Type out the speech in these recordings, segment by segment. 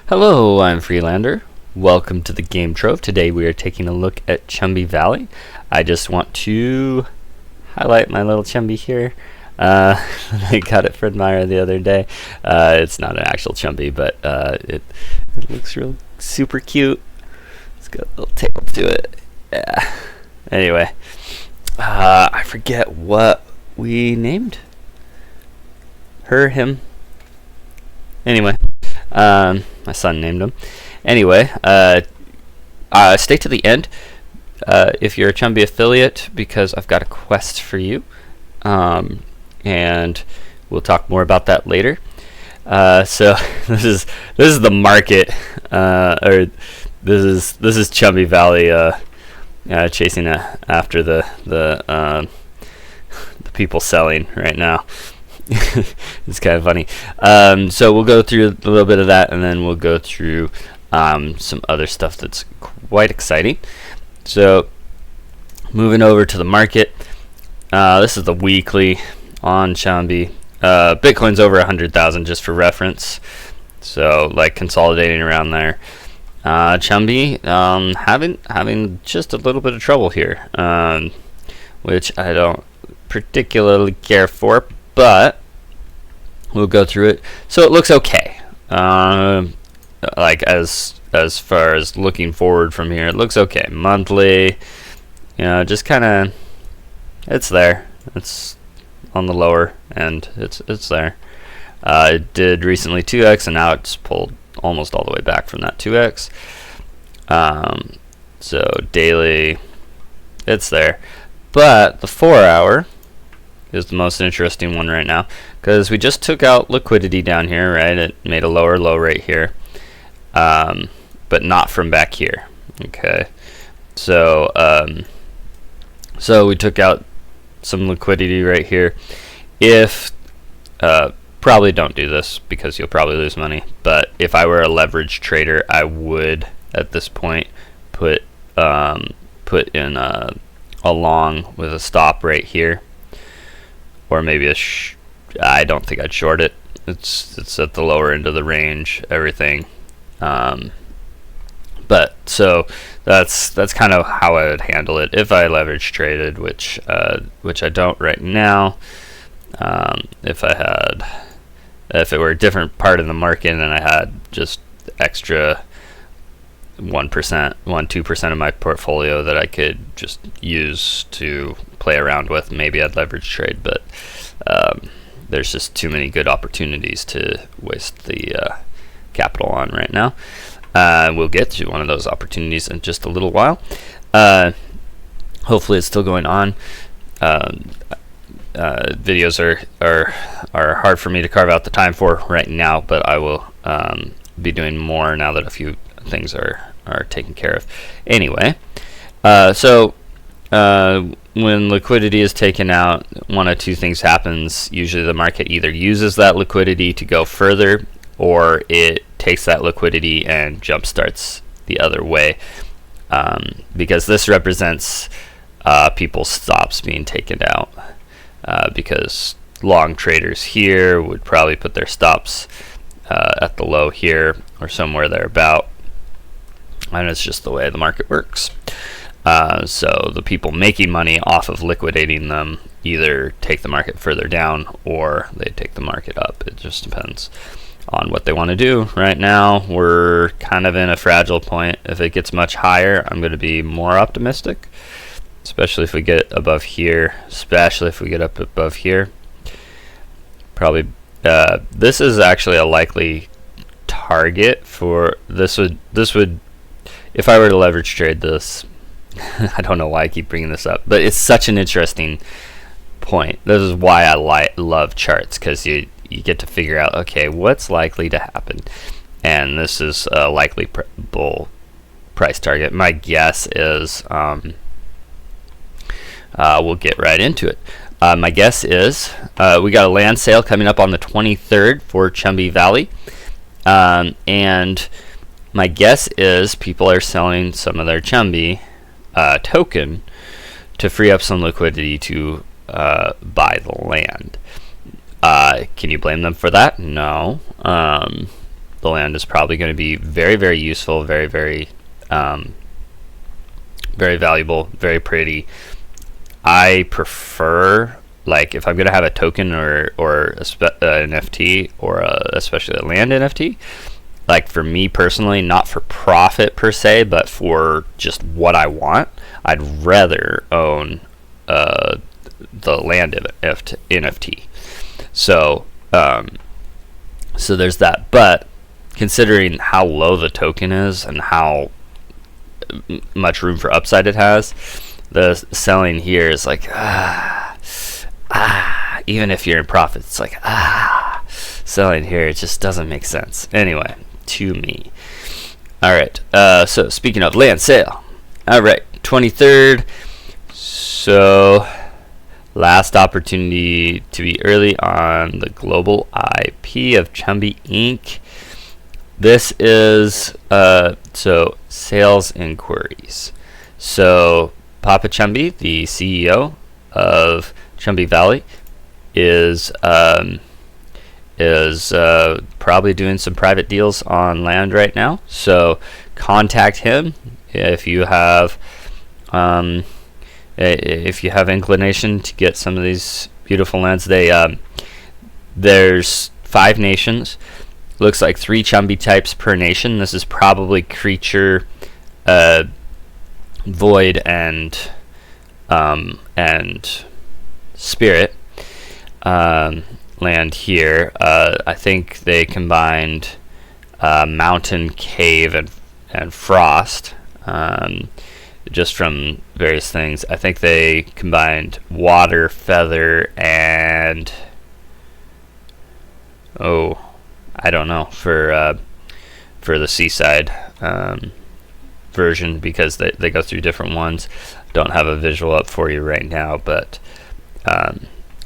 Hello, I'm Freelander. Welcome to the Game Trove. Today we are taking a look at Chumbi Valley. I just want to highlight my little Chumbi here. I got it for Admire the other day. It's not an actual Chumbi, but it looks real super cute. It's got a little tail to it. Yeah. Anyway, I forget what we named her, him. Anyway, my son named him. Anyway, stay to the end if you're a Chumbi affiliate, because I've got a quest for you, and we'll talk more about that later. So this is the market, or this is Chumbi Valley chasing after the people selling right now. It's kind of funny. So we'll go through a little bit of that, and then we'll go through some other stuff that's quite exciting. So moving over to the market, this is the weekly on Chumbi. Bitcoin's over 100,000 just for reference, so like consolidating around there. Chumbi having just a little bit of trouble here, which I don't particularly care for, but we'll go through it. So it looks okay. Like as far as looking forward from here, it looks okay. Monthly, just kind of, it's there. It's on the lower end. It's there. It did recently 2x, and now it's pulled almost all the way back from that 2x. So daily, it's there, but the 4-hour is the most interesting one right now, because we just took out liquidity down here, right? It made a lower low right here, but not from back here. Okay, so so we took out some liquidity right here. If probably don't do this because you'll probably lose money, but if I were a leverage trader, I would at this point put in a long with a stop right here, or maybe I don't think I'd short it. It's at the lower end of the range, everything. But so that's kind of how I would handle it if I leverage traded, which I don't right now. If it were a different part of the market and I had just extra 2% of my portfolio that I could just use to play around with, maybe I'd leverage trade, but there's just too many good opportunities to waste the capital on right now. We'll get to one of those opportunities in just a little while. Hopefully it's still going on. Videos are hard for me to carve out the time for right now, but I will be doing more now that a few things are taken care of. Anyway, so when liquidity is taken out, one of two things happens. Usually the market either uses that liquidity to go further, or it takes that liquidity and jump starts the other way, because this represents people's stops being taken out, because long traders here would probably put their stops at the low here or somewhere thereabout, and it's just the way the market works. So the people making money off of liquidating them either take the market further down or they take the market up. It just depends on what they want to do. Right now we're kind of in a fragile point. If it gets much higher, I'm going to be more optimistic, especially if we get above here, especially if we get up above here. Probably this is actually a likely target for this would if I were to leverage trade this. I don't know why I keep bringing this up, but it's such an interesting point. This is why I love charts, because you get to figure out, okay, what's likely to happen, and this is a likely bull price target. My guess is we'll get right into it. My guess is we got a land sale coming up on the 23rd for Chumbi Valley, and my guess is people are selling some of their Chumbi token to free up some liquidity to buy the land. Can you blame them for that? No. the land is probably going to be very, very useful, very, very, very valuable, very pretty. I prefer, like, if I'm going to have a token or an NFT, or especially a land NFT, like, for me personally, not for profit per se, but for just what I want, I'd rather own the land NFT. So so there's that. But considering how low the token is and how much room for upside it has, the selling here is like even if you're in profit, it's like selling here, it just doesn't make sense anyway to me. All right, so speaking of land sale, all right, 23rd, so last opportunity to be early on the global IP of Chumbi Inc. This is so sales inquiries. So Papa Chumbi, the CEO of Chumbi Valley, is probably doing some private deals on land right now. So contact him if you have inclination to get some of these beautiful lands. There's 5 nations. Looks like 3 Chumbi types per nation. This is probably creature, void, and spirit land here. I think they combined mountain, cave, and frost, just from various things. I think they combined water, feather, and I don't know for the seaside version, because they go through different ones. Don't have a visual up for you right now, but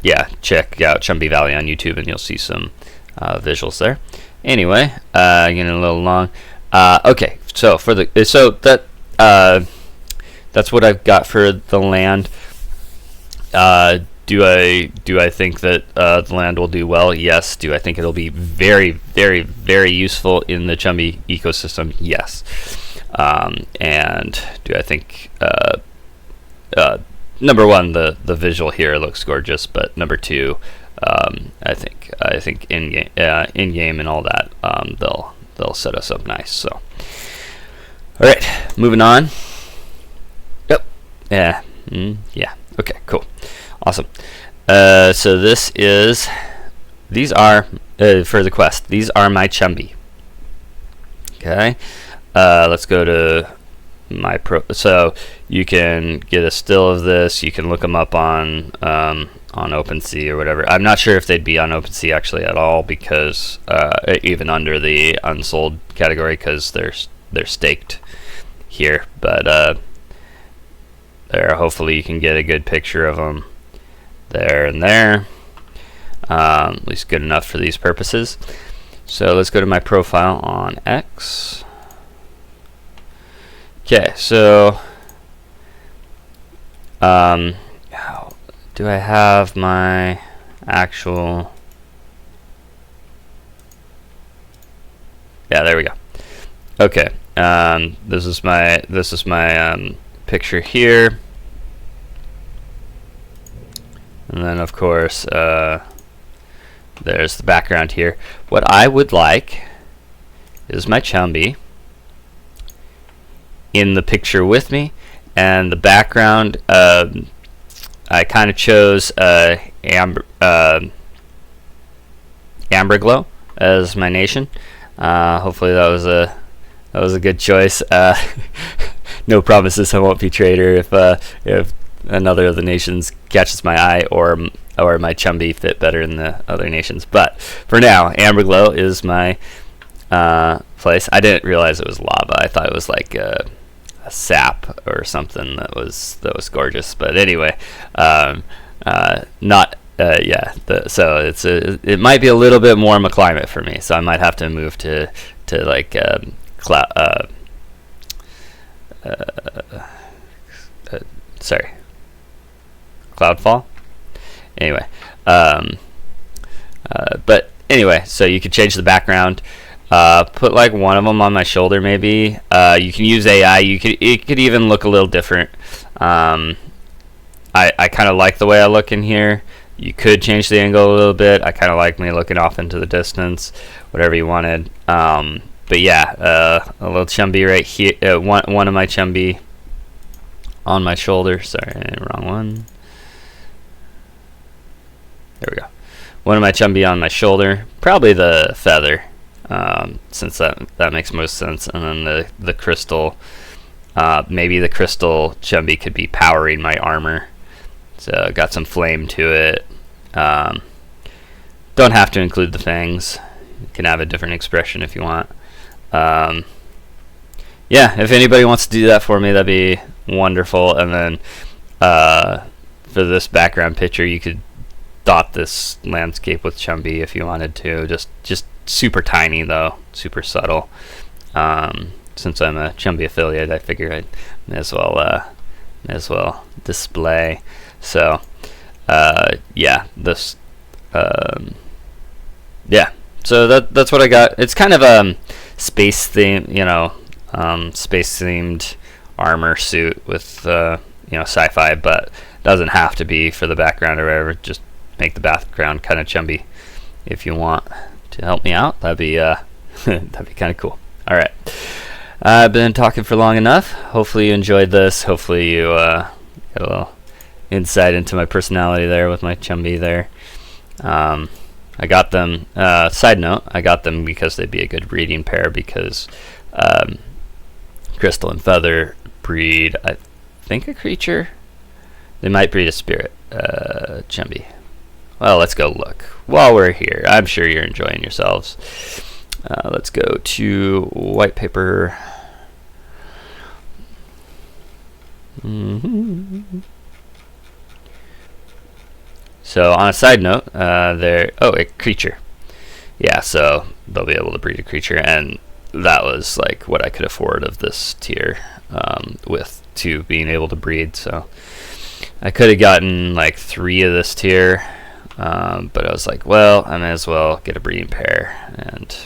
yeah, check out Chumbi Valley on YouTube and you'll see some visuals there. Anyway, getting a little long. Okay, so that's what I've got for the land. Do I think that the land will do well? Yes. Do I think it'll be very, very, very useful in the Chumbi ecosystem? Yes. And do I think number one, the visual here looks gorgeous, but number two, I think in game and all that, they'll set us up nice. So, all right, moving on. Yep. Yeah. Yeah. Okay. Cool. Awesome. So these are for the quest. These are my Chumbi. Okay. Let's go to my so you can get a still of this. You can look them up on OpenSea or whatever. I'm not sure if they'd be on OpenSea actually at all, because even under the unsold category, because they're staked here. But there, hopefully you can get a good picture of them there and there. At least good enough for these purposes. So let's go to my profile on X. Okay, so do I have my actual? Yeah, there we go. Okay, this is my picture here, and then of course there's the background here. What I would like is my Chumbi in the picture with me, and the background, I kind of chose Amber Glow as my nation. Hopefully that was a good choice. No promises I won't be traitor if another of the nations catches my eye, or my Chumbi fit better in the other nations. But for now, Amber Glow is my place. I didn't realize it was lava. I thought it was like a sap or something that was gorgeous. But anyway, not yeah. So it might be a little bit warm a climate for me. So I might have to move to like Cloudfall. Anyway, but anyway, so you could change the background. Put like one of them on my shoulder, maybe. You can use AI. It could even look a little different. I kind of like the way I look in here. You could change the angle a little bit. I kind of like me looking off into the distance, whatever you wanted. But yeah, a little Chumbi right here. One of my Chumbi on my shoulder. Sorry, wrong one. There we go. One of my Chumbi on my shoulder. Probably the feather, since that makes most sense. And then the crystal. Maybe the crystal Chumbi could be powering my armor. So got some flame to it. Don't have to include the fangs. You can have a different expression if you want. Yeah, if anybody wants to do that for me, that'd be wonderful. And then for this background picture, you could dot this landscape with Chumbi if you wanted to. Just super tiny though, super subtle. Since I'm a Chumbi affiliate, I figure I may as well display. So yeah, this yeah. So that's what I got. It's kind of space theme, space themed armor suit with sci-fi, but doesn't have to be for the background or whatever. Just make the background kind of Chumbi if you want to help me out. That'd be that'd be kind of cool. All right, I've been talking for long enough. Hopefully you enjoyed this. Hopefully you got a little insight into my personality there with my Chumbi there. I got them, side note, I got them because they'd be a good breeding pair, because Crystal and Feather breed, I think, a creature. They might breed a spirit, Chumbi. Well, let's go look. While we're here, I'm sure you're enjoying yourselves. Let's go to white paper. So on a side note, a creature. Yeah, so they'll be able to breed a creature, and that was like what I could afford of this tier, with 2 being able to breed. So I could have gotten like 3 of this tier, but I was like, well, I may as well get a breeding pair and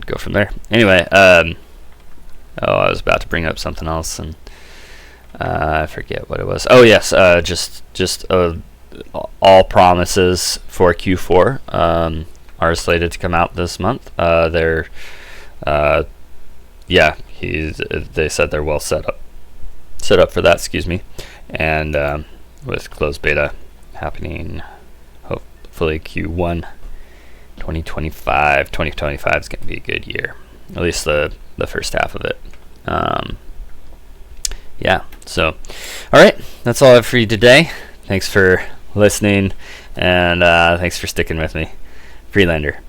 go from there. Anyway, I was about to bring up something else, and I forget what it was. Oh yes, just all promises for Q4 are slated to come out this month. They said they're well set up for that. Excuse me, and with closed beta happening hopefully Q1 2025. 2025 is going to be a good year, at least the first half of it. Yeah. So, all right, that's all I have for you today. Thanks for listening, and thanks for sticking with me. Freelander.